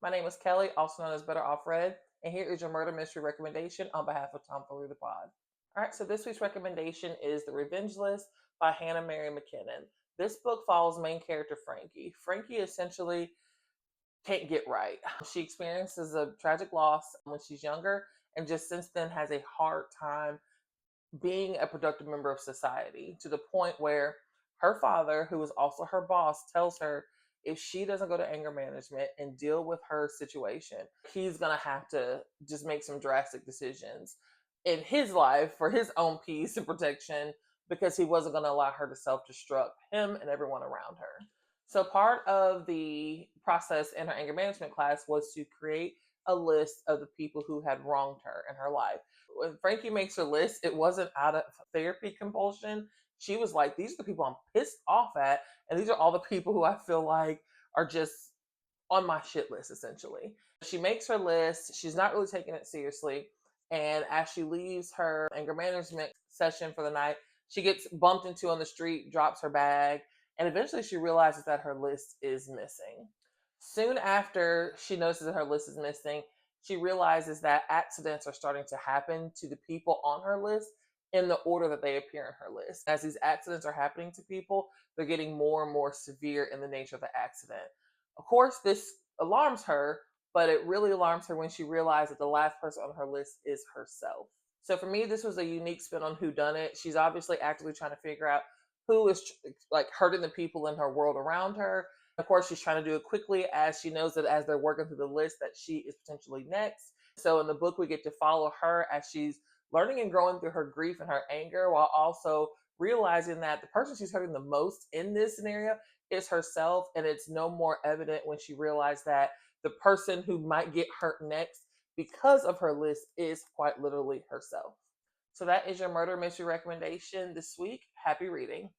My name is Kelly, also known as Better Off Red, and here is your murder mystery recommendation on behalf of Tomfoolery the Pod. All right, so this week's recommendation is The Revenge List by Hannah Mary McKinnon. This book follows main character Frankie. Frankie essentially can't get right. She experiences a tragic loss when she's younger and just since then has a hard time being a productive member of society to the point where her father, who is also her boss, tells her if she doesn't go to anger management and deal with her situation, he's going to have to just make some drastic decisions in his life for his own peace and protection because he wasn't going to allow her to self destruct him and everyone around her. So, part of the process in her anger management class was to create a list of the people who had wronged her in her life. When Frankie makes her list, it wasn't out of therapy compulsion. She was like, these are the people I'm pissed off at, and these are all the people who I feel like are just on my shit list, essentially. She makes her list. She's not really taking it seriously. And as she leaves her anger management session for the night, she gets bumped into on the street, drops her bag, and eventually she realizes that her list is missing. Soon after she notices that her list is missing, she realizes that accidents are starting to happen to the people on her list in the order that they appear in her list. As these accidents are happening to people, they're getting more and more severe in the nature of the accident. Of course, this alarms her, but it really alarms her when she realizes that the last person on her list is herself. So for me, this was a unique spin on who done it. She's obviously actively trying to figure out who is like hurting the people in her world around her. Of course, she's trying to do it quickly as she knows that as they're working through the list that she is potentially next. So in the book, we get to follow her as she's learning and growing through her grief and her anger while also realizing that the person she's hurting the most in this scenario is herself. And it's no more evident when she realized that the person who might get hurt next because of her list is quite literally herself. So that is your murder mystery recommendation this week. Happy reading.